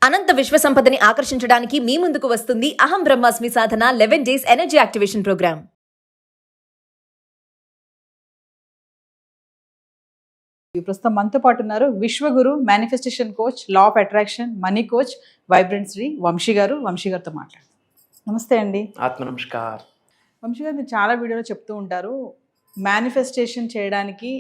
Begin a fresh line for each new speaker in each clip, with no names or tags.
అనంత విశ్వ సంపదని ఆకర్షించడానికి మీ ముందుకు వస్తుంది Aham Brahmasmi Sadhana 11 days energy activation programme.
ప్రస్తుతం మనతో పాటు ఉన్నారు విశ్వగురు manifestation coach, law of attraction, money coach, vibrant Shri Vamshi గారు. వంశీ గారితో మాట్లాడు. నమస్తే అండి.
ఆత్మ నమస్కార్.
వంశీ గారు, మీరు చాలా వీడియోలో చెప్తూ ఉంటారు మేనిఫెస్టేషన్ చేయడానికి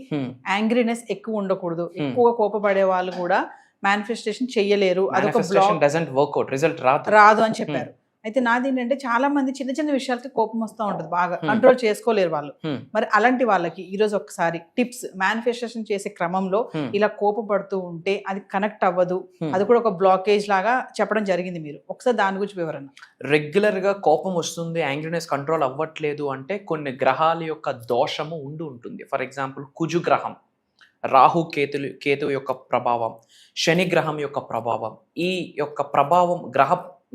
యాంగ్రీనెస్ ఎక్కువ ఉండకూడదు, ఎక్కువ కోపపడే వాళ్ళు కూడా మేనిఫెస్టేషన్ చెయ్యలేరు, అదొక బ్లాక్ రాదు అని చెప్పారు. అయితే నాది ఏంటంటే చాలా మంది చిన్న చిన్న విషయాలకి కోపం వస్తూ ఉంటుంది, బాగా కంట్రోల్ చేసుకోలేరు వాళ్ళు. మరి అలాంటి వాళ్ళకి ఈరోజు ఒకసారి టిప్స్, మేనిఫెస్టేషన్ చేసే క్రమంలో ఇలా కోపపడుతూ ఉంటే అది కనెక్ట్ అవ్వదు, అది కూడా ఒక బ్లాకేజ్ లాగా చెప్పడం జరిగింది. మీరు ఒకసారి దాని గురించి వివరణ.
రెగ్యులర్ గా కోపం వస్తుంది, యాంగ్రీనెస్ కంట్రోల్ అవ్వట్లేదు అంటే కొన్ని గ్రహాల యొక్క దోషము ఉంటుంది. ఫర్ ఎగ్జాంపుల్ కుజు గ్రహం, రాహు కేతు యొక్క ప్రభావం, శని గ్రహం యొక్క ప్రభావం, ఈ యొక్క ప్రభావం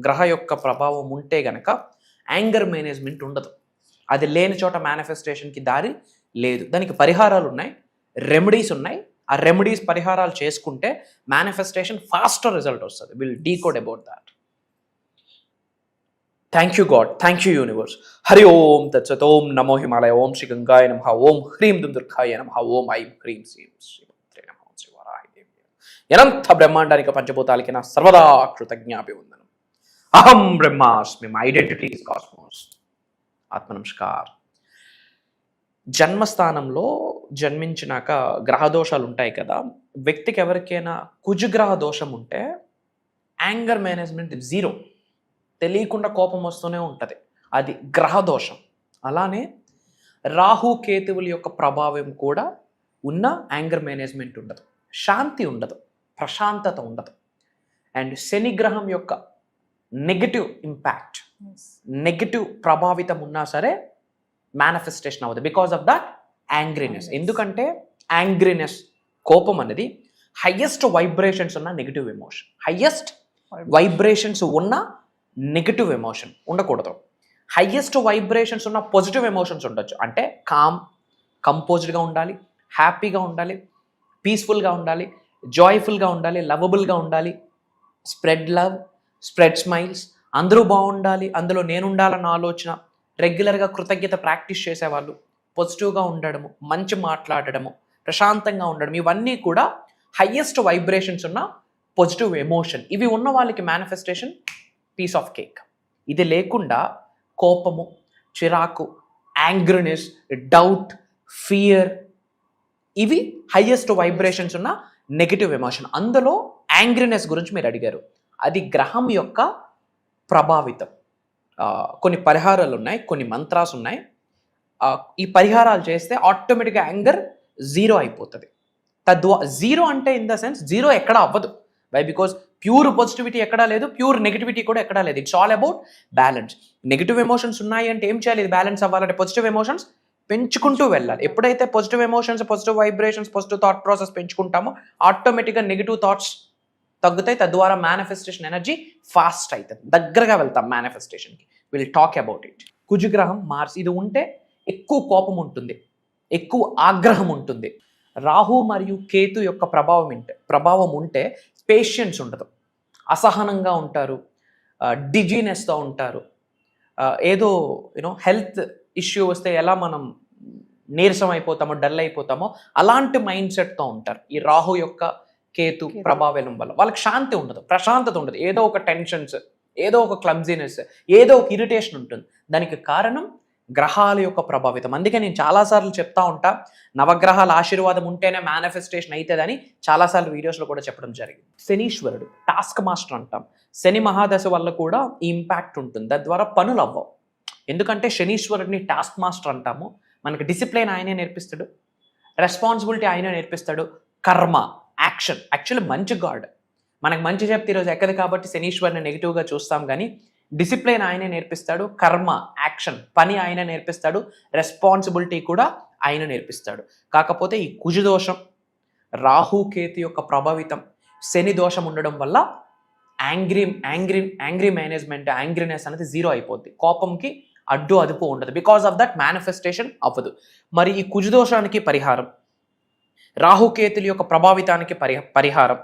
గ్రహ యొక్క ప్రభావం ఉంటే గనక యాంగర్ మేనేజ్మెంట్ ఉండదు. అది లేని చోట మేనిఫెస్టేషన్కి దారి లేదు. దానికి పరిహారాలు ఉన్నాయి, రెమెడీస్ ఉన్నాయి. ఆ రెమెడీస్ పరిహారాలు చేసుకుంటే మేనిఫెస్టేషన్ ఫాస్టర్ రిజల్ట్ వస్తుంది. Will decode about that. Thank you God, thank you universe. Hari Om తత్సత్. ఓం నమో హిమాలయ. ఓం శ్రీ గంగాయ నమః. ఓం హ్రీం దుర్గాయ నమః. ఓం ఐం హ్రీం శ్రీం శ్రీమాత్రే నమః. ఓం శ్రీ వరాహి దేవి. అనంత బ్రహ్మాండానికి పంచభూతాలకి నా సర్వదా కృతజ్ఞాభివందనం. అహం బ్రహ్మాస్మి. My identity is cosmos. ఆత్మ నమస్కార్. జన్మస్థానంలో జన్మించినాక గ్రహదోషాలు ఉంటాయి కదా. వ్యక్తికి ఎవరికైనా కుజగ్రహ దోషం ఉంటే యాంగర్ మేనేజ్మెంట్ జీరో, తెలియకుండా కోపం వస్తూనే ఉంటుంది. అది గ్రహ దోషం. అలానే రాహు కేతువుల యొక్క ప్రభావం కూడా ఉన్న యాంగర్ మేనేజ్మెంట్ ఉండదు, శాంతి ఉండదు, ప్రశాంతత ఉండదు. అండ్ శని గ్రహం యొక్క నెగటివ్ ఇంపాక్ట్, నెగటివ్ ప్రభావితం ఉన్నా సరే మేనిఫెస్టేషన్ అవ్వదు బికాస్ ఆఫ్ దట్ యాంగ్రీనెస్. ఎందుకంటే యాంగ్రీనెస్, కోపం అనేది హయ్యెస్ట్ వైబ్రేషన్స్ ఉన్న నెగటివ్ ఎమోషన్. హయ్యెస్ట్ వైబ్రేషన్స్ ఉన్న నెగటివ్ ఎమోషన్ ఉండకూడదు. హయ్యెస్ట్ వైబ్రేషన్స్ ఉన్న పాజిటివ్ ఎమోషన్స్ ఉండొచ్చు. అంటే కంపోజ్డ్గా ఉండాలి, హ్యాపీగా ఉండాలి, పీస్ఫుల్గా ఉండాలి, జాయ్ఫుల్గా ఉండాలి, లవబుల్గా ఉండాలి, స్ప్రెడ్ లవ్, స్ప్రెడ్ స్మైల్స్, అందరూ బాగుండాలి, అందులో నేను ఉండాలన్న ఆలోచన, రెగ్యులర్గా కృతజ్ఞత ప్రాక్టీస్ చేసేవాళ్ళు, పాజిటివ్గా ఉండడము, మంచి మాట్లాడడము, ప్రశాంతంగా ఉండడం, ఇవన్నీ కూడా హయ్యెస్ట్ వైబ్రేషన్స్ ఉన్న పాజిటివ్ ఎమోషన్. ఇవి ఉన్న వాళ్ళకి మేనిఫెస్టేషన్ పీస్ ఆఫ్ కేక్. ఇది లేకుండా కోపము, చిరాకు, యాంగ్రీనెస్, డౌట్, ఫియర్, ఇవి హయ్యెస్ట్ వైబ్రేషన్స్ ఉన్న నెగటివ్ ఎమోషన్. అందులో యాంగ్రీనెస్ గురించి మీరు అడిగారు. అది గ్రహం యొక్క ప్రభావితం. కొన్ని పరిహారాలు ఉన్నాయి, కొన్ని మంత్రాలు ఉన్నాయి. ఈ పరిహారాలు చేస్తే ఆటోమేటిక్గా యాంగర్ జీరో అయిపోతుంది. జీరో అంటే ఇన్ ద సెన్స్ జీరో ఎక్కడ అవ్వదు. వై? బికాజ్ ప్యూర్ పాజిటివిటీ ఎక్కడా లేదు, ప్యూర్ నెగిటివిటీ కూడా ఎక్కడా లేదు. It's all about balance. Negative emotions ఉన్నాయి అంటే ఏం చేయాలి? ఇది బ్యాలెన్స్ అవ్వాలంటే పాజిటివ్ ఎమోషన్స్ పెంచుకుంటూ వెళ్ళాలి. ఎప్పుడైతే positive emotions, positive vibrations, positive thought process పెంచుకుంటామో ఆటోమేటిక్గా నెగిటివ్ థాట్స్ తగ్గుతాయి. తద్వారా మేనిఫెస్టేషన్ ఎనర్జీ ఫాస్ట్ అవుతుంది, దగ్గరగా వెళ్తాం మేనిఫెస్టేషన్కి. Will talk about it. కుజగ్రహం, మార్స్, ఇది ఉంటే ఎక్కువ కోపం ఉంటుంది, ఎక్కువ ఆగ్రహం ఉంటుంది. రాహు మరియు కేతు యొక్క ప్రభావం ఉంటే పేషెన్స్ ఉండదు, అసహనంగా ఉంటారు, డిజీనెస్తో ఉంటారు. ఏదో హెల్త్ ఇష్యూ వస్తే ఎలా మనం నీరసం అయిపోతామో, డల్ అయిపోతామో అలాంటి మైండ్ సెట్తో ఉంటారు. ఈ రాహు యొక్క కేతు ప్రభావం వల్ల వాళ్ళకి శాంతి ఉండదు, ప్రశాంతత ఉండదు. ఏదో ఒక టెన్షన్స్, ఏదో ఒక క్లమ్జీనెస్, ఏదో ఒక ఇరిటేషన్ ఉంటుంది. దానికి కారణం గ్రహాల యొక్క ప్రభావితం. అందుకే నేను చాలాసార్లు చెప్తా ఉంటా, నవగ్రహాల ఆశీర్వాదం ఉంటేనే మేనిఫెస్టేషన్ అవుతుందని చాలాసార్లు వీడియోస్లో కూడా చెప్పడం జరిగింది. శనీశ్వరుడు టాస్క్ మాస్టర్ అంటాం. శని మహాదశ వల్ల కూడా ఈ ఇంపాక్ట్ ఉంటుంది. దాని పనులు అవ్వవు. ఎందుకంటే శనీశ్వరుడిని టాస్క్ మాస్టర్ అంటాము. మనకి డిసిప్లిన్ ఆయనే నేర్పిస్తాడు, రెస్పాన్సిబిలిటీ ఆయనే నేర్పిస్తాడు, కర్మ, యాక్షన్. యాక్చువల్లీ మంచి గాడ్, మనకు మంచి చెప్తే ఈరోజు ఎక్కదు కాబట్టి శనీశ్వరుని నెగిటివ్గా చూస్తాం. కానీ డిసిప్లిన్ ఆయనే నేర్పిస్తాడు, కర్మ, యాక్షన్, పని ఆయన నేర్పిస్తాడు, రెస్పాన్సిబిలిటీ కూడా ఆయన నేర్పిస్తాడు. కాకపోతే ఈ కుజ దోషం, రాహు కేతు యొక్క ప్రభావితం, శని దోషం ఉండడం వల్ల యాంగ్రీ మేనేజ్మెంట్, యాంగ్రీనెస్ అనేది జీరో అయిపోద్ది. కోపంకి అడ్డు అదుపు ఉండదు. బికాస్ ఆఫ్ దట్ మేనిఫెస్టేషన్ అవ్వదు. మరి ఈ కుజ దోషానికి పరిహారం, రాహుకేతుల యొక్క ప్రభావితానికి పరిహారం,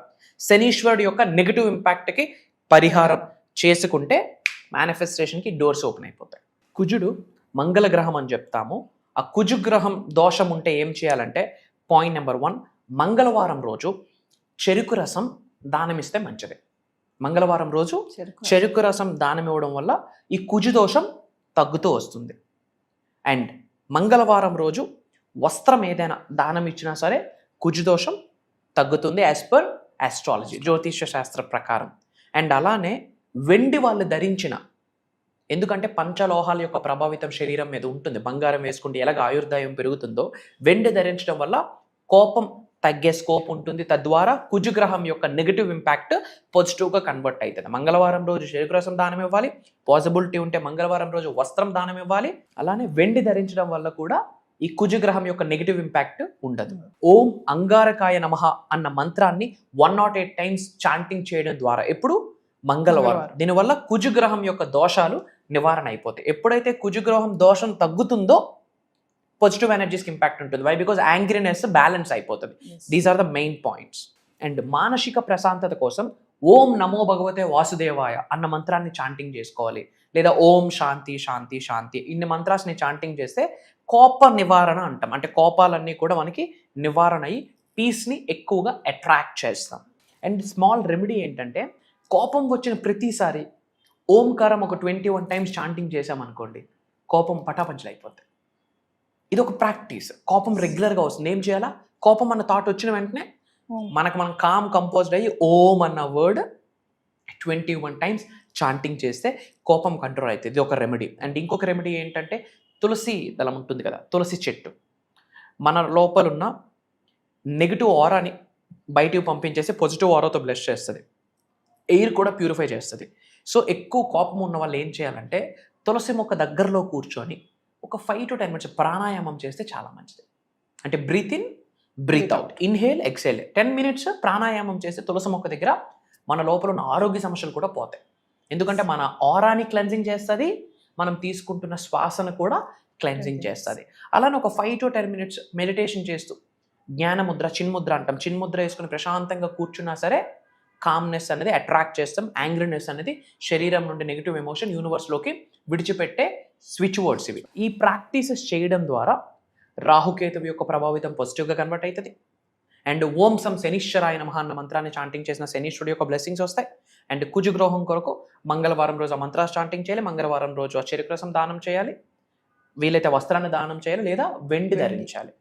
శనీశ్వరుడు యొక్క నెగిటివ్ ఇంపాక్ట్కి పరిహారం చేసుకుంటే మేనిఫెస్టేషన్కి డోర్స్ ఓపెన్ అయిపోతాయి. కుజుడు మంగళ గ్రహం అని చెప్తాము. ఆ కుజుగ్రహం దోషం ఉంటే ఏం చేయాలంటే పాయింట్ నెంబర్ 1, మంగళవారం రోజు చెరుకు రసం దానం ఇస్తే మంచిది. మంగళవారం రోజు చెరుకు రసం దానం ఇవ్వడం వల్ల ఈ కుజు దోషం తగ్గుతూ వస్తుంది. అండ్ మంగళవారం రోజు వస్త్రం ఏదైనా దానం ఇచ్చినా సరే కుజు దోషం తగ్గుతుంది యాజ్ పర్ ఆస్ట్రాలజీ, జ్యోతిష్య శాస్త్ర ప్రకారం. అండ్ అలానే వెండి వాళ్ళు ధరించిన, ఎందుకంటే పంచలోహాల యొక్క ప్రభావితం శరీరం మీద ఉంటుంది. బంగారం వేసుకుంటే ఎలాగ ఆయుర్దాయం పెరుగుతుందో వెండి ధరించడం వల్ల కోపం తగ్గే స్కోప్ ఉంటుంది. తద్వారా కుజుగ్రహం యొక్క నెగిటివ్ ఇంపాక్ట్ పాజిటివ్గా కన్వర్ట్ అవుతుంది. మంగళవారం రోజు చెరుకు రసం దానం ఇవ్వాలి, పాసిబిలిటీ ఉంటే మంగళవారం రోజు వస్త్రం దానం ఇవ్వాలి. అలానే వెండి ధరించడం వల్ల కూడా ఈ కుజుగ్రహం యొక్క నెగిటివ్ ఇంపాక్ట్ ఉండదు. ఓం అంగారకాయ నమః అన్న మంత్రాన్ని 108 టైమ్స్ చాంటింగ్ చేయడం ద్వారా ఎప్పుడు మంగళవారం, దీనివల్ల కుజుగ్రహం యొక్క దోషాలు నివారణ అయిపోతాయి. ఎప్పుడైతే కుజుగ్రహం దోషం తగ్గుతుందో పాజిటివ్ ఎనర్జీస్కి ఇంపాక్ట్ ఉంటుంది. వై? బికాజ్ యాంగ్రీనెస్ బ్యాలెన్స్ అయిపోతుంది. These are the main points. And మానసిక ప్రశాంతత కోసం ఓం నమో భగవతే వాసుదేవాయ అన్న మంత్రాన్ని చాంటింగ్ చేసుకోవాలి. లేదా ఓం శాంతి శాంతి శాంతి ఇన్ని మంత్రాన్ని చాంటింగ్ చేస్తే కోప నివారణ అంటాం. అంటే కోపాలన్నీ కూడా మనకి నివారణ అయ్యి పీస్ని ఎక్కువగా అట్రాక్ట్ చేస్తాం. అండ్ స్మాల్ రెమెడీ ఏంటంటే కోపం వచ్చిన ప్రతిసారి ఓంకారం ఒక 21 టైమ్స్ చాంటింగ్ చేసామనుకోండి, కోపం పటాపంచలు అయిపోతుంది. ఇది ఒక ప్రాక్టీస్. కోపం రెగ్యులర్గా వస్తుంది. ఏం చేయాలా? కోపం అన్న థాట్ వచ్చిన వెంటనే మనం కామ్ కంపోజ్డ్ అయ్యి ఓం అన్న వర్డ్ 21 టైమ్స్ చాంటింగ్ చేస్తే కోపం కంట్రోల్ అవుతుంది. ఇది ఒక రెమెడీ. అండ్ ఇంకొక రెమెడీ ఏంటంటే తులసి దళం ఉంటుంది కదా, తులసి చెట్టు మన లోపల ఉన్న నెగిటివ్ ఆరాని బయటికి పంపించేసి పాజిటివ్ ఆరాతో బ్లెస్ చేస్తుంది. ఎయిర్ కూడా ప్యూరిఫై చేస్తుంది. సో ఎక్కువ కోపం ఉన్న వాళ్ళు ఏం చేయాలంటే తులసి మొక్క దగ్గరలో కూర్చొని ఒక 5 to 10 minutes ప్రాణాయామం చేస్తే చాలా మంచిది. అంటే breathe in, breathe out, inhale, exhale. 10 minutes ప్రాణాయామం చేస్తే తులసి మొక్క దగ్గర మన లోపల ఉన్న ఆరోగ్య సమస్యలు కూడా పోతాయి. ఎందుకంటే మన ఆరాని క్లెన్జింగ్ చేస్తుంది, మనం తీసుకుంటున్న శ్వాసను కూడా క్లెన్జింగ్ చేస్తుంది. అలానే ఒక 5 to 10 minutes మెడిటేషన్ చేస్తూ జ్ఞానముద్ర, చిన్ముద్ర అంటాం, చిన్ముద్ర వేసుకుని ప్రశాంతంగా కూర్చున్నా సరే కామ్నెస్ అనేది అట్రాక్ట్ చేస్తాం. యాంగ్రీనెస్ అనేది శరీరం నుండి నెగిటివ్ ఎమోషన్ యూనివర్స్లోకి విడిచిపెట్టే స్విచ్ వర్డ్స్ ఇవి. ఈ ప్రాక్టీసెస్ చేయడం ద్వారా రాహుకేతువు యొక్క ప్రభావితం పాజిటివ్గా కన్వర్ట్ అవుతుంది. అండ్ ఓం సం శనీశ్వరాయ నమః అన్న మంత్రాన్ని చాంటింగ్ చేసిన శనీశ్వరుడు యొక్క బ్లెస్సింగ్స్ వస్తాయి. అండ్ కుజుగ్రహం కొరకు మంగళవారం రోజు ఆ మంత్రాలు చాంటింగ్ చేయాలి, మంగళవారం రోజు ఆ చెరుకు రసం దానం చేయాలి, వీలైతే వస్త్రాన్ని దానం చేయాలి, లేదా వెండి ధరించాలి.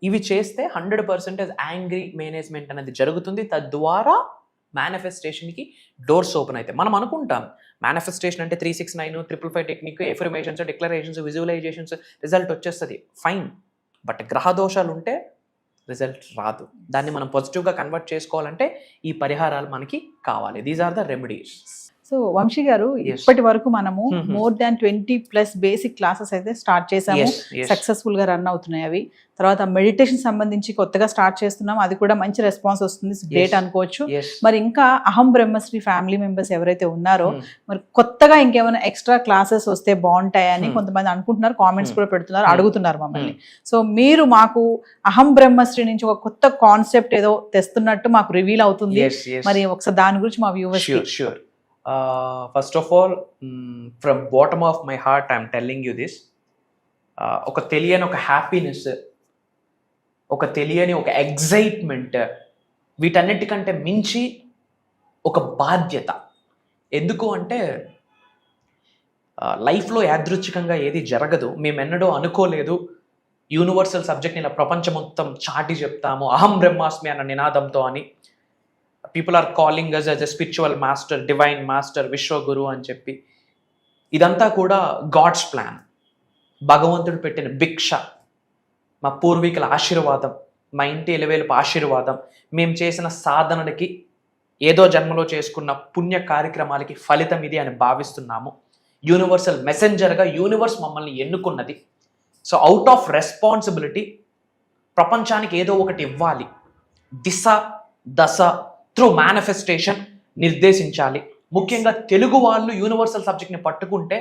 ఇవి చేస్తే 100% యాంగ్రీ మేనేజ్మెంట్ అనేది జరుగుతుంది. తద్వారా మేనిఫెస్టేషన్కి డోర్స్ ఓపెన్ అవుతాయి. మనం అనుకుంటాం మేనిఫెస్టేషన్ అంటే 369, 555 technique, affirmations, declarations, visualisations, result వచ్చేస్తుంది. ఫైన్. బట్ గ్రహ దోషాలు ఉంటే రిజల్ట్ రాదు. దాన్ని మనం పాజిటివ్గా కన్వర్ట్ చేసుకోవాలంటే ఈ పరిహారాలు మనకి కావాలి. These are the remedies.
So Vamshi గారు, ఇప్పటి వరకు మనము more than 20+ బేసిక్ క్లాసెస్ అయితే స్టార్ట్ చేసాము. సక్సెస్ఫుల్ గా రన్ అవుతున్నాయి అవి. తర్వాత మెడిటేషన్ సంబంధించి కొత్తగా స్టార్ట్ చేస్తున్నాం, అది కూడా మంచి రెస్పాన్స్ వస్తుంది, గ్రేట్ అనుకోవచ్చు. మరి ఇంకా అహం బ్రహ్మశ్రీ ఫ్యామిలీ మెంబర్స్ ఎవరైతే ఉన్నారో మరి కొత్తగా ఇంకేమైనా ఎక్స్ట్రా క్లాసెస్ వస్తే బాగుంటాయని కొంతమంది అనుకుంటున్నారు, కామెంట్స్ కూడా పెడుతున్నారు, అడుగుతున్నారు మమ్మల్ని. సో మీరు మాకు అహం బ్రహ్మశ్రీ నుంచి ఒక కొత్త కాన్సెప్ట్ ఏదో తెస్తున్నట్టు మాకు రివీల్ అవుతుంది. మరి ఒకసారి దాని గురించి మా viewers.
First of all, from bottom of my heart I'm telling you this. ఒక తెలియని ఒక హ్యాపీనెస్, ఒక తెలియని ఒక ఎగ్జైట్మెంట్, వీటన్నిటికంటే మించి ఒక బాధ్యత. ఎందుకు అంటే లైఫ్లో యాదృచ్ఛికంగా ఏది జరగదు. మేము ఎన్నడూ అనుకోలేదు యూనివర్సల్ సబ్జెక్ట్ని ఇలా ప్రపంచం మొత్తం చాటి చెప్తాము అహం బ్రహ్మాస్మి అన్న నినాదంతో అని. People are calling us as a spiritual master, divine master, విశ్వగురు అని చెప్పి. ఇదంతా కూడా గాడ్స్ ప్లాన్, భగవంతుడు పెట్టిన భిక్ష, మా పూర్వీకుల ఆశీర్వాదం, మా ఇంటి ఎలివేలుపు ఆశీర్వాదం, మేము చేసిన సాధనలకి, ఏదో జన్మలో చేసుకున్న పుణ్య కార్యక్రమాలకి ఫలితం ఇది అని భావిస్తున్నాము. యూనివర్సల్ మెసెంజర్గా యూనివర్స్ మమ్మల్ని ఎన్నుకున్నది. సో అవుట్ ఆఫ్ రెస్పాన్సిబిలిటీ ప్రపంచానికి ఏదో ఒకటి ఇవ్వాలి. దిశ దశ త్రూ మేనిఫెస్టేషన్ నిర్దేశించాలి. ముఖ్యంగా తెలుగు వాళ్ళు యూనివర్సల్ సబ్జెక్ట్ని పట్టుకుంటే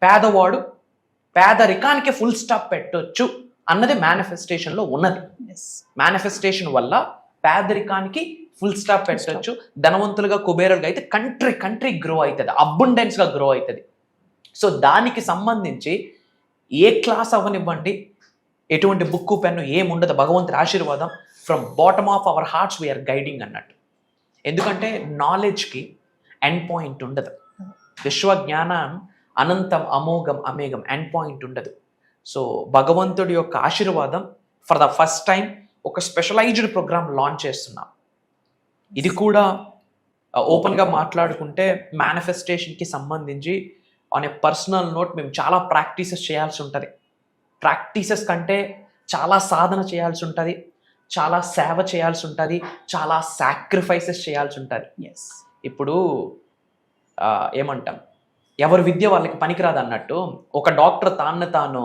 పేదవాడు పేదరికానికి ఫుల్ స్టాప్ పెట్టొచ్చు అన్నది మేనిఫెస్టేషన్లో ఉన్నది. మేనిఫెస్టేషన్ వల్ల పేదరికానికి ఫుల్ స్టాప్ పెట్టచ్చు. ధనవంతులుగా కుబేరులుగా అయితే కంట్రీ గ్రో అవుతుంది, అబండెన్స్గా గ్రో అవుతుంది. సో దానికి సంబంధించి ఏ క్లాస్ అవ్వనివ్వండి, ఎటువంటి బుక్కు పెన్ను ఏముండదు, భగవంతుడి ఆశీర్వాదం from bottom of our hearts we are guiding అన్నట్టు. ఎందుకంటే నాలెడ్జ్కి ఎండ్ పాయింట్ ఉండదు. విశ్వజ్ఞానం అనంతం అమోఘం అమేఘం, ఎండ్ పాయింట్ ఉండదు. సో భగవంతుడి యొక్క ఆశీర్వాదం ఫర్ ద ఫస్ట్ టైం ఒక స్పెషలైజ్డ్ ప్రోగ్రామ్ లాంచ్ చేస్తున్నాం. ఇది కూడా ఓపెన్గా మాట్లాడుకుంటే మేనిఫెస్టేషన్కి సంబంధించి ఆన్ ఏ పర్సనల్ నోట్ మేము చాలా ప్రాక్టీసెస్ చేయాల్సి ఉంటుంది. ప్రాక్టీసెస్ కంటే చాలా సాధన చేయాల్సి ఉంటుంది, చాలా సేవ చేయాల్సి ఉంటుంది, చాలా సాక్రిఫైసెస్ చేయాల్సి ఉంటుంది. ఇప్పుడు ఏమంటాం, ఎవరి విద్య వాళ్ళకి పనికిరాదు అన్నట్టు ఒక డాక్టర్ తాను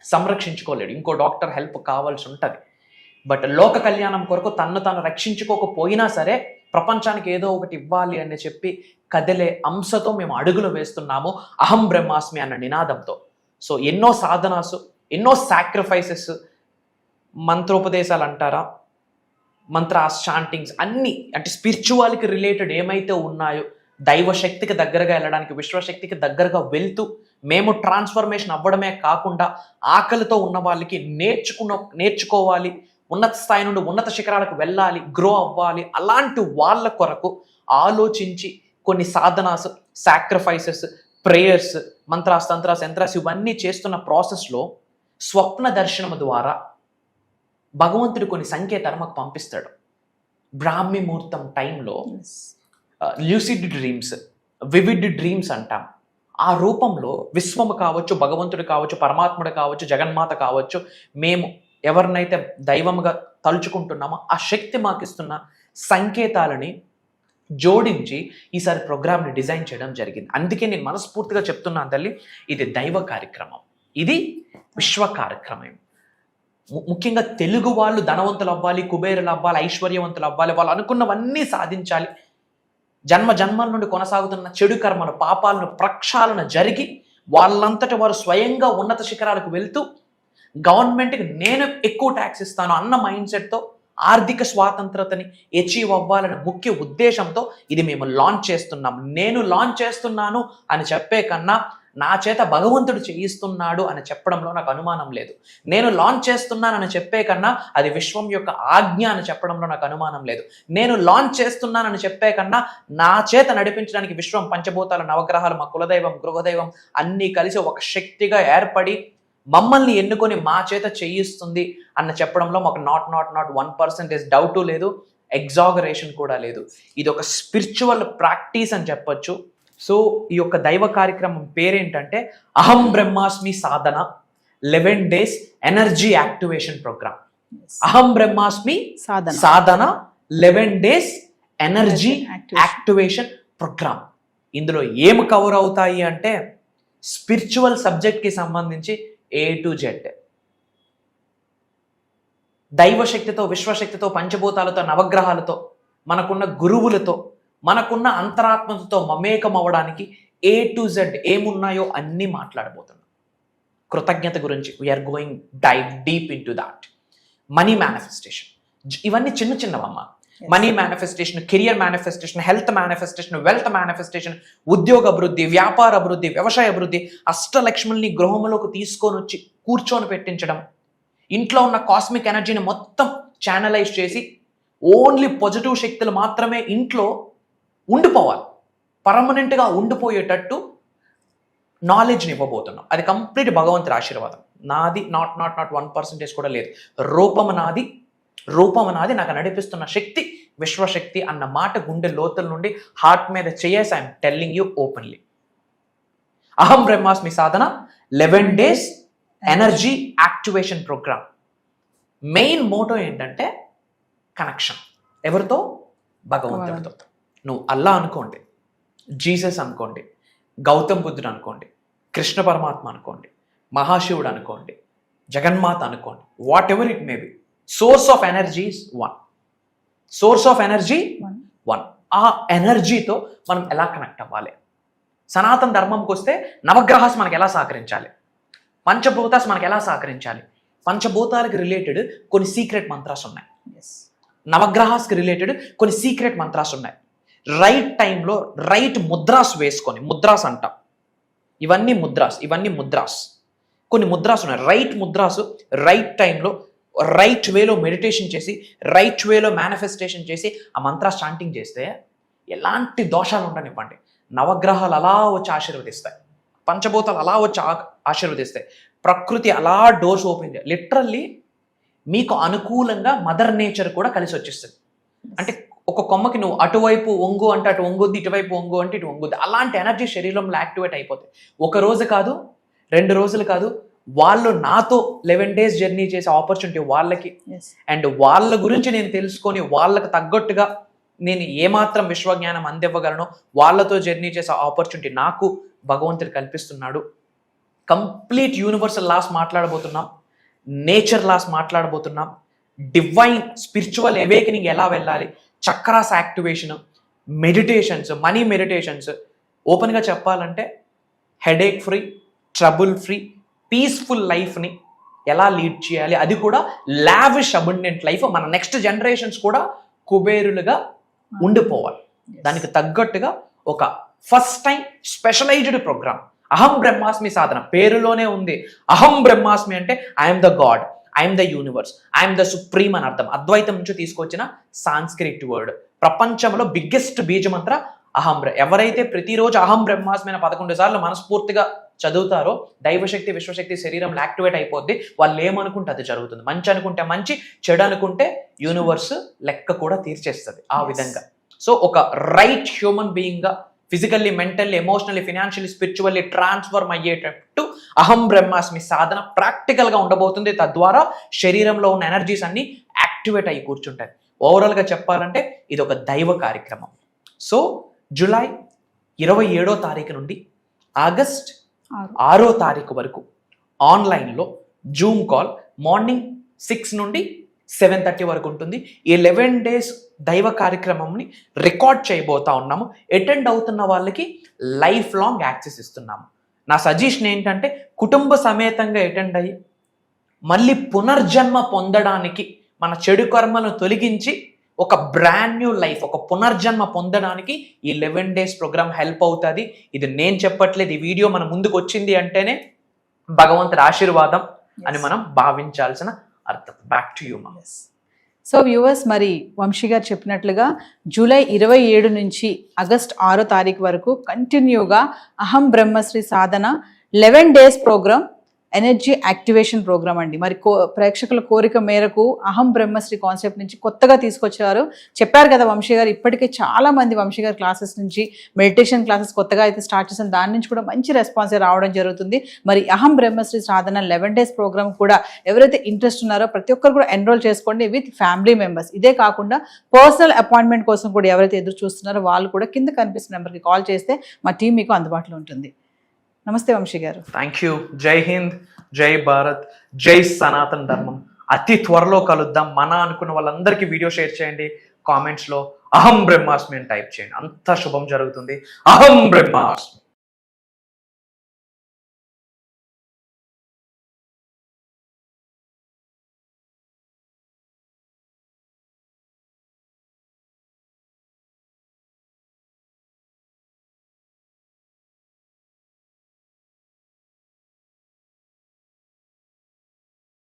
సంరక్షించుకోలేడు, ఇంకో డాక్టర్ హెల్ప్ కావాల్సి ఉంటుంది. బట్ లోక కళ్యాణం కొరకు తాను రక్షించుకోకపోయినా సరే ప్రపంచానికి ఏదో ఒకటి ఇవ్వాలి అని చెప్పి కదిలే అంశతో మేము అడుగులు వేస్తున్నాము, అహం బ్రహ్మాస్మి అన్న నినాదంతో. సో ఎన్నో సాధనాసు, ఎన్నో సాక్రిఫైసెస్, మంత్రోపదేశాలు అంటారా, మంత్రాస్, చాంటింగ్స్ అన్నీ, అంటే స్పిరిచువాలిటీ రిలేటెడ్ ఏమైతే ఉన్నాయో, దైవశక్తికి దగ్గరగా వెళ్ళడానికి, విశ్వశక్తికి దగ్గరగా వెళ్తూ మేము ట్రాన్స్ఫర్మేషన్ అవ్వడమే కాకుండా ఆకలితో ఉన్న వాళ్ళకి నేర్చుకోవాలి, ఉన్నత స్థాయి నుండి ఉన్నత శిఖరాలకు వెళ్ళాలి, గ్రో అవ్వాలి, అలాంటి వాళ్ళ కొరకు ఆలోచించి కొన్ని Sadhana's, sacrifices, prayers, mantras, తంత్రాస్, yantras ఇవన్నీ చేస్తున్న ప్రాసెస్లో స్వప్న దర్శనం ద్వారా భగవంతుడు కొన్ని సంకేతాలు మాకు పంపిస్తాడు. బ్రాహ్మీ ముహూర్తం టైంలో ల్యూసిడ్ డ్రీమ్స్, వివిడ్ డ్రీమ్స్ అంటాం. ఆ రూపంలో విశ్వము కావచ్చు, భగవంతుడు కావచ్చు, పరమాత్ముడు కావచ్చు, జగన్మాత కావచ్చు, మేము ఎవరినైతే దైవముగా తలుచుకుంటున్నామో ఆ శక్తి మాకు ఇస్తున్న సంకేతాలని జోడించి ఈసారి ప్రోగ్రామ్ని డిజైన్ చేయడం జరిగింది. అందుకే నేను మనస్ఫూర్తిగా చెప్తున్నాను తల్లి, ఇది దైవ కార్యక్రమం, ఇది విశ్వ కార్యక్రమం. ముఖ్యంగా తెలుగు వాళ్ళు ధనవంతులు అవ్వాలి, కుబేరులు అవ్వాలి, ఐశ్వర్యవంతులు అవ్వాలి, వాళ్ళు అనుకున్నవన్నీ సాధించాలి. జన్మల నుండి కొనసాగుతున్న చెడు కర్మలు, పాపాలను ప్రక్షాళన జరిగి వాళ్ళంతటి వారు స్వయంగా ఉన్నత శిఖరాలకు వెళ్తూ గవర్నమెంట్కి నేను ఎక్కువ ట్యాక్స్ ఇస్తాను అన్న మైండ్ సెట్తో ఆర్థిక స్వాతంత్రతని అచీవ్ అవ్వాలనే ముఖ్య ఉద్దేశంతో ఇది మేము లాంచ్ చేస్తున్నాం. నేను లాంచ్ చేస్తున్నాను అని చెప్పే కన్నా నా చేత భగవంతుడు చేయిస్తున్నాడు అని చెప్పడంలో నాకు అనుమానం లేదు. నేను లాంచ్ చేస్తున్నానని చెప్పే కన్నా అది విశ్వం యొక్క ఆజ్ఞ అని చెప్పడంలో నాకు అనుమానం లేదు. నేను లాంచ్ చేస్తున్నానని చెప్పే కన్నా నా చేత నడిపించడానికి విశ్వం, పంచభూతాలు, నవగ్రహాలు, మా కులదైవం, గృహదైవం అన్నీ కలిసి ఒక శక్తిగా ఏర్పడి మమ్మల్ని ఎన్నుకొని మా చేత చేయిస్తుంది అన్న చెప్పడంలో మాకు నాట్ 1% డౌట్ లేదు, ఎగ్జాగరేషన్ కూడా లేదు. ఇది ఒక స్పిరిచువల్ ప్రాక్టీస్ అని చెప్పొచ్చు. సో ఈ యొక్క దైవ కార్యక్రమం పేరేంటంటే అహం Brahmasmi Sadhana 11 days energy activation programme. అహం Brahmasmi Sadhana 11 days energy activation programme. ఇందులో ఏం కవర్ అవుతాయి అంటే స్పిరిచువల్ సబ్జెక్ట్కి సంబంధించి A to Z, దైవశక్తితో, విశ్వశక్తితో, పంచభూతాలతో, నవగ్రహాలతో, మనకున్న గురువులతో, మనకున్న అంతరాత్మతో మమేకం అవ్వడానికి A to Z ఏమున్నాయో అన్నీ మాట్లాడబోతున్నాం. కృతజ్ఞత గురించి we are going deep into that. Money manifestation, ఇవన్నీ చిన్నవమ్మ. Money manifestation, career manifestation, health manifestation, wealth manifestation, ఉద్యోగ అభివృద్ధి, వ్యాపార అభివృద్ధి, వ్యవసాయ అభివృద్ధి, అష్టలక్ష్ముల్ని గృహంలోకి తీసుకొని వచ్చి కూర్చొని పెట్టించడం, ఇంట్లో ఉన్న కాస్మిక్ ఎనర్జీని మొత్తం ఛానలైజ్ చేసి ఓన్లీ పాజిటివ్ శక్తులు మాత్రమే ఇంట్లో ఉండిపోవాలి, పర్మనెంట్గా ఉండిపోయేటట్టు నాలెడ్జ్ని ఇవ్వబోతున్నాం. అది కంప్లీట్ భగవంతుడి ఆశీర్వాదం. నాది నాట్ 1% కూడా లేదు. రూపం నాది, నాకు నడిపిస్తున్న శక్తి విశ్వశక్తి అన్న మాట గుండె లోతుల నుండి హార్ట్ మీద చేయేసి I'm telling you openly. Aham Brahmasmi Sadhana 11 days energy activation programme. Main motto ఏంటంటే కనెక్షన్. ఎవరితో? భగవంతుడితో. నువ్వు అల్లా అనుకోండి, జీసస్ అనుకోండి, గౌతమ్ బుద్ధుడు అనుకోండి, కృష్ణ పరమాత్మ అనుకోండి, మహాశివుడు అనుకోండి, జగన్మాత అనుకోండి, what ever it may be, source of energy is one. Source of energy one. ఆ ఎనర్జీతో మనం ఎలా కనెక్ట్ అవ్వాలి? సనాతన ధర్మంకి వస్తే నవగ్రహాస్ మనకు ఎలా సహకరించాలి, పంచభూతాస్ మనకు ఎలా సహకరించాలి, పంచభూతాలకు రిలేటెడ్ కొన్ని సీక్రెట్ మంత్రాస్ ఉన్నాయి. నవగ్రహాస్కి రిలేటెడ్ కొన్ని సీక్రెట్ మంత్రాస్ ఉన్నాయి. రైట్ టైంలో రైట్ ముద్రాస్ వేసుకొని, ముద్రాస్ అంటాం, ఇవన్నీ ముద్రాస్ కొన్ని ముద్రాస్ ఉన్నాయి. రైట్ ముద్రాస్ రైట్ టైంలో రైట్ వేలో మెడిటేషన్ చేసి, రైట్ వేలో మేనిఫెస్టేషన్ చేసి ఆ మంత్ర చాంటింగ్ చేస్తే ఎలాంటి దోషాలు ఉండనివ్వండి, నవగ్రహాలు అలా వచ్చి ఆశీర్వదిస్తాయి, పంచభూతాలు అలా వచ్చి ఆశీర్వదిస్తాయి, ప్రకృతి అలా డోర్స్ ఓపెన్ చేయాలి. లిటరల్లీ మీకు అనుకూలంగా మదర్ నేచర్ కూడా కలిసి వచ్చేస్తుంది. అంటే ఒక కొమ్మకి నువ్వు అటువైపు వంగు అంటే అటు వంగుద్ది, ఇటువైపు వంగు అంటే ఇటు వంగుద్ది. అలాంటి ఎనర్జీ శరీరంలో యాక్టివేట్ అయిపోతాయి. ఒక రోజు కాదు, 2 రోజులు కాదు, వాళ్ళు నాతో 11 days జర్నీ చేసే ఆపర్చునిటీ వాళ్ళకి. అండ్ వాళ్ళ గురించి నేను తెలుసుకొని వాళ్ళకి తగ్గట్టుగా నేను ఏమాత్రం విశ్వజ్ఞానం అందివ్వగలను, వాళ్ళతో జర్నీ చేసే ఆపర్చునిటీ నాకు భగవంతుడు కల్పిస్తున్నాడు. కంప్లీట్ యూనివర్సల్ లాస్ మాట్లాడబోతున్నాం, నేచర్ లాస్ మాట్లాడబోతున్నాం, డివైన్ స్పిరిచువల్ అవేకనింగ్ ఎలా వెళ్ళాలి, chakras activation, meditations, money meditations. ఓపెన్గా చెప్పాలంటే headache free, trouble free, peaceful లైఫ్ని ఎలా లీడ్ చేయాలి, అది కూడా లావిష్ అబండెంట్ లైఫ్, మన నెక్స్ట్ జనరేషన్స్ కూడా కుబేరులుగా ఉండిపోవాలి. దానికి తగ్గట్టుగా ఒక ఫస్ట్ టైం స్పెషలైజ్డ్ ప్రోగ్రామ్ అహం బ్రహ్మాస్మి సాధన. పేరులోనే ఉంది అహం బ్రహ్మాస్మి అంటే I'm the God, I'm the universe, I'm the supreme అని అర్థం. అద్వైతం నుంచి తీసుకొచ్చిన సాంస్క్రిట్ వర్డ్. ప్రపంచంలో బిగ్గెస్ట్ బీజమంత్ర అహం. ఎవరైతే ప్రతిరోజు అహం బ్రహ్మాస్మి 11 సార్లు మనస్ఫూర్తిగా చదువుతారో దైవశక్తి, విశ్వశక్తి శరీరంలో యాక్టివేట్ అయిపోద్ది. వాళ్ళు ఏమనుకుంటే అది జరుగుతుంది. మంచి అనుకుంటే మంచి, చెడు అనుకుంటే యూనివర్స్ లెక్క కూడా తీర్చేస్తుంది ఆ విధంగా. సో ఒక రైట్ హ్యూమన్ బీయింగ్గా physically, mentally, emotionally, financially, spiritually transform అయ్యేటట్టు అహం బ్రహ్మాస్మి సాధన ప్రాక్టికల్గా ఉండబోతుంది. తద్వారా శరీరంలో ఉన్న ఎనర్జీస్ అన్ని యాక్టివేట్ అయ్యి కూర్చుంటాయి. ఓవరాల్గా చెప్పాలంటే ఇది ఒక దైవ కార్యక్రమం. సో జూలై 27వ తారీఖు నుండి ఆగస్ట్ 6వ తారీఖు వరకు ఆన్లైన్లో జూమ్ కాల్ మార్నింగ్ 6 నుండి 7:30 వరకు ఉంటుంది. ఈ 11 days దైవ కార్యక్రమంని రికార్డ్ చేయబోతా ఉన్నాము. అటెండ్ అవుతున్న వాళ్ళకి లైఫ్ లాంగ్ యాక్సెస్ ఇస్తున్నాము. నా సజెషన్ ఏంటంటే కుటుంబ సమేతంగా అటెండ్ అయ్యి మళ్ళీ పునర్జన్మ పొందడానికి, మన చెడు కర్మలను తొలగించి ఒక బ్రాండ్ న్యూ లైఫ్, ఒక పునర్జన్మ పొందడానికి ఈ 11 days ప్రోగ్రామ్ హెల్ప్ అవుతుంది. ఇది నేను చెప్పట్లేదు, ఈ వీడియో మన ముందుకు వచ్చింది అంటేనే భగవంతుడి ఆశీర్వాదం అని మనం భావించాల్సిన అర్థం. బ్యాక్ టు యూ మా.
సో వ్యూవర్స్, మరి వంశీ గారు చెప్పినట్లుగా జూలై 27 నుంచి ఆగస్ట్ 6వ తారీఖు వరకు కంటిన్యూగా Aham Brahmashri Sadhana 11 days programme, energy activation programme అండి. మరి ప్రేక్షకుల కోరిక మేరకు అహం బ్రహ్మశ్రీ కాన్సెప్ట్ నుంచి కొత్తగా తీసుకొచ్చారు. చెప్పారు కదా వంశీ గారు, ఇప్పటికే చాలా మంది వంశీ గారి క్లాసెస్ నుంచి మెడిటేషన్ క్లాసెస్ కొత్తగా అయితే స్టార్ట్ చేసిన దాని నుంచి కూడా మంచి రెస్పాన్స్ రావడం జరుగుతుంది. మరి అహం బ్రహ్మశ్రీ సాధన 11 days ప్రోగ్రామ్ కూడా ఎవరైతే ఇంట్రెస్ట్ ఉన్నారో ప్రతి ఒక్కరు కూడా ఎన్రోల్ చేసుకోండి విత్ ఫ్యామిలీ మెంబర్స్. ఇదే కాకుండా పర్సనల్ అపాయింట్మెంట్ కోసం కూడా ఎవరైతే ఎదురు చూస్తున్నారో వాళ్ళు కూడా కింద కనిపిస్తున్న నెంబర్కి కాల్ చేస్తే మా టీం మీకు అందుబాటులో ఉంటుంది. నమస్తే వంశీ గారు.
Thank you. జై హింద్, జై భారత్, జై సనాతన ధర్మం. అతి త్వరలో కలుద్దాం. మన అనుకున్న వాళ్ళందరికీ వీడియో షేర్ చేయండి. కామెంట్స్లో అహం బ్రహ్మాస్మి అని టైప్ చేయండి. అంత శుభం జరుగుతుంది. అహం బ్రహ్మాస్మి.